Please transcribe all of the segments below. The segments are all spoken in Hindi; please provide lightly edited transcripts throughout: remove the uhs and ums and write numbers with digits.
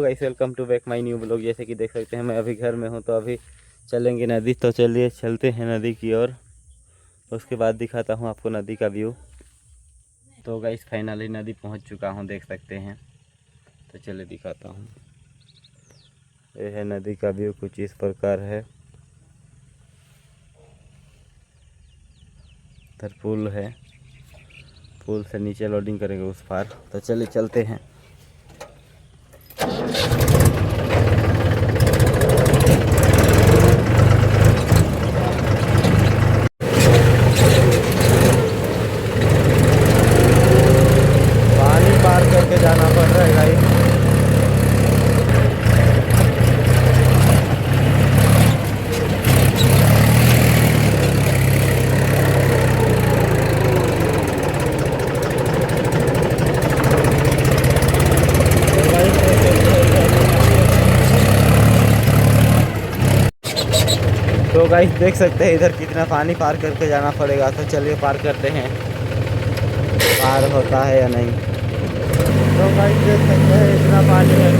Guys welcome to back my new blog. जैसे कि देख सकते हैं मैं अभी घर में हूं, तो अभी चलेंगे नदी। तो चलिए चलते हैं नदी की ओर, उसके बाद दिखाता हूं आपको नदी का व्यू। तो गाइस फाइनली नदी पहुंच चुका हूं, देख सकते हैं। तो चलिए दिखाता हूं। ये है नदी का व्यू, कुछ इस प्रकार है। इधर पुल है, पुल से नीचे लोडिंग करेंगे उस पार। तो चलिए चलते हैं। पानी पार करके जाना पड़ रहा है गाइस। तो गाइस देख सकते हैं इधर कितना पानी पार करके जाना पड़ेगा। तो चलिए पार करते हैं, पार होता है या नहीं। तो गाइस देख सकते हैं इतना पानी है।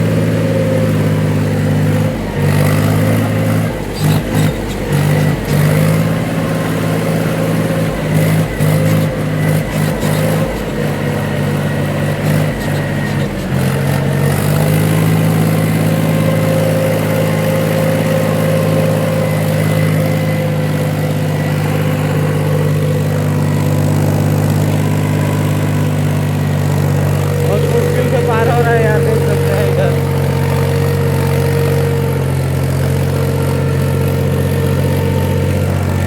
पार हो रहा है यार, देख सकते हैं इधर।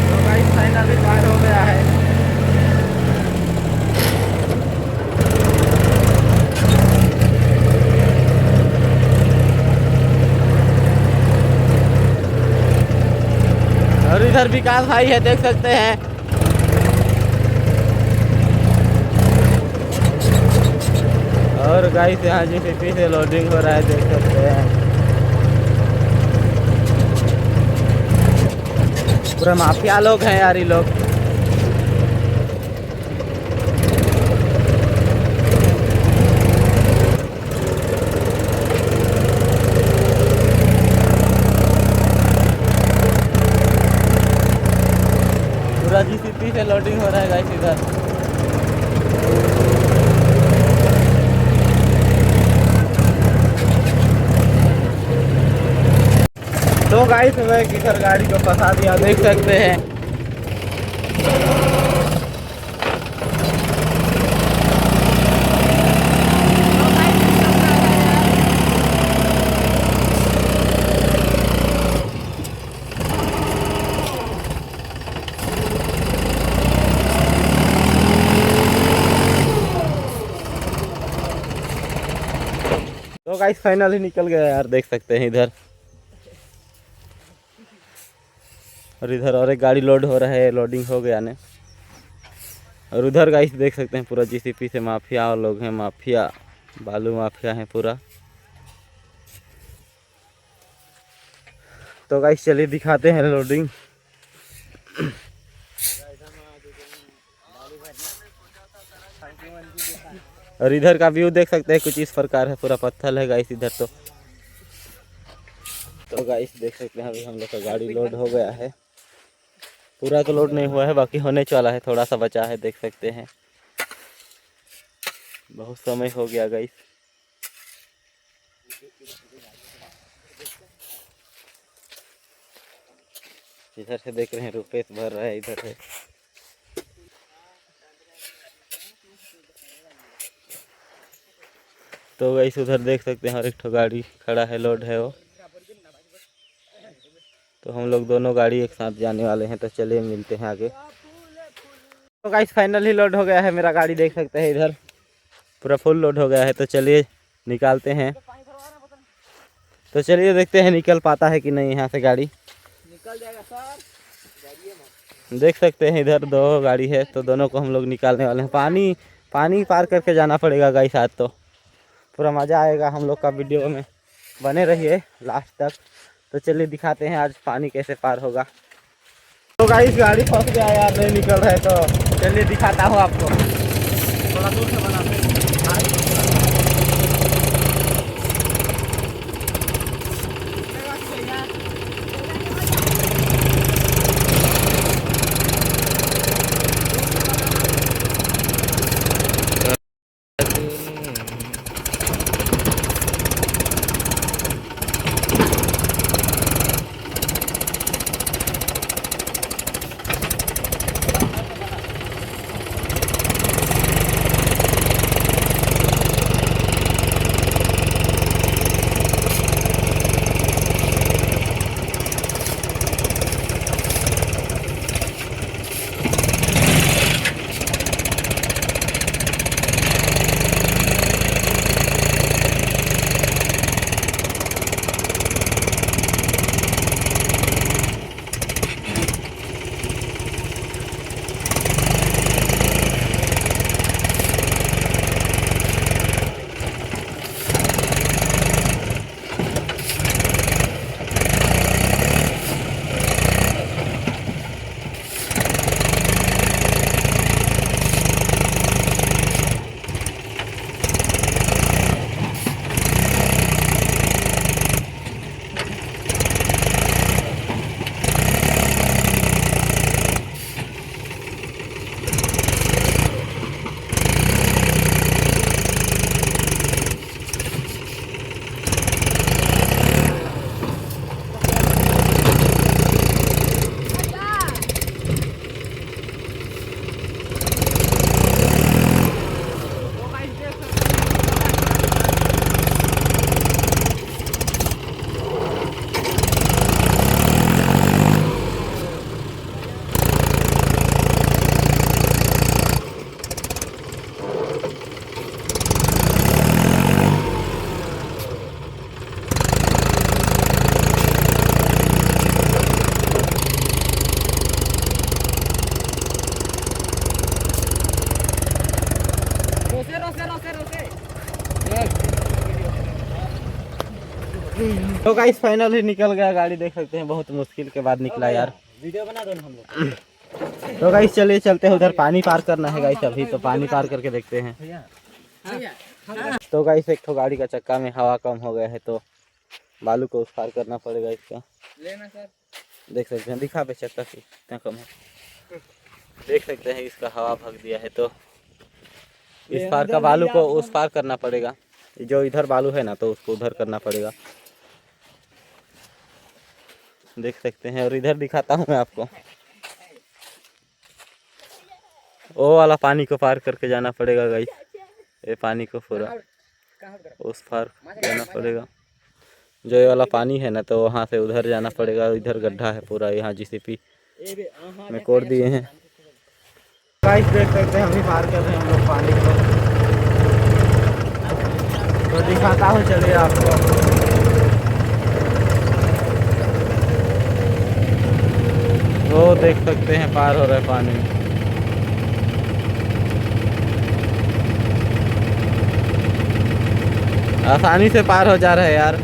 तो गाइस फाइनली पार हो गया है। और इधर विकास भाई है, देख सकते हैं। और गाइस यहाँ जीसीपी से लोडिंग हो रहा है, देख सकते हैं। पूरा माफिया लोग हैं यार ये लोग। पूरा जीसीपी से लोडिंग हो रहा है गाइस इधर। तो गाइस मैं किधर गाड़ी को फंसा दिया, देख सकते हैं। तो गाइस फाइनली निकल गया यार, देख सकते हैं इधर। और इधर और एक गाड़ी लोड हो रहा है, लोडिंग हो गया ने। और उधर गाइस देख सकते हैं पूरा जीसीपी से माफिया लोग हैं, माफिया बालू माफिया हैं पूरा। तो गाइस चलिए दिखाते हैं लोडिंग। और इधर का व्यू देख सकते हैं, कुछ इस प्रकार है। पूरा पत्थर है गाइस इधर। तो गाइस देख सकते हैं अभी हम लोग का गाड़ी लोड हो गया है। पूरा तो लोड नहीं हुआ है, बाकी होने वाला है, थोड़ा सा बचा है, देख सकते हैं। बहुत समय हो गया गाइस। इधर से देख रहे हैं रुपेश भर रहा है, इधर है। तो गाइस उधर देख सकते हैं और एक ठो गाड़ी खड़ा है, लोड है वो। तो हम लोग दोनों गाड़ी एक साथ जाने वाले हैं। तो चलिए मिलते हैं आगे। तो गाइस फाइनली लोड हो गया है मेरा गाड़ी, देख सकते हैं इधर पूरा फुल लोड हो गया है। तो चलिए निकालते हैं। तो चलिए देखते हैं निकल पाता है कि नहीं यहाँ से गाड़ी। निकल जाएगा सर। देख सकते हैं इधर दो गाड़ी है, तो दोनों को हम लोग निकालने वाले हैं। पानी पार करके जाना पड़ेगा गाइस आज। तो पूरा मज़ा आएगा हम लोग का, वीडियो में बने रहिए लास्ट तक। तो चलिए दिखाते हैं आज पानी कैसे पार होगा। तो गाइस गाड़ी फंस गया यार, नहीं निकल रहा है। तो चलिए दिखाता हूँ आपको, थोड़ा दूर से बनाते हैं। तो गाइस फाइनली निकल गया गाड़ी, देख सकते हैं बहुत मुश्किल के बाद निकला यार। वीडियो बना दो ना हम लोग। तो गाइस चलिए चलते हैं, उधर पानी पार करना है गाइस अभी, तो पानी पार करके देखते हैं। तो गाइस एक तो गाड़ी का चक्का में हवा कम हो गया है, तो बालू को उस पार करना पड़ेगा इसका। लेना सर, देख सकते हैं, दिखा पे चक्का से कितना कम है, देख सकते हैं इसका हवा भग दिया है। तो इस पार का बालू को उस पार करना पड़ेगा, जो इधर बालू है ना तो उसको उधर करना पड़ेगा, देख सकते हैं। और इधर दिखाता हूँ मैं आपको, वो वाला पानी को पार करके जाना पड़ेगा गाइस, ये पानी को पूरा उस पार जाना पड़ेगा। जो ये वाला पानी है ना तो वहाँ से उधर जाना पड़ेगा, इधर गड्ढा है पूरा, यहाँ जीसीपी में कोड़ दिए हैं। गाइस देख सकते हैं अभी पार कर रहे हैं हम लोग पानी को, तो दिखाता हूँ चलिए आपको। वो देख सकते हैं पार हो रहा है पानी, आसानी से पार हो जा रहा है यार।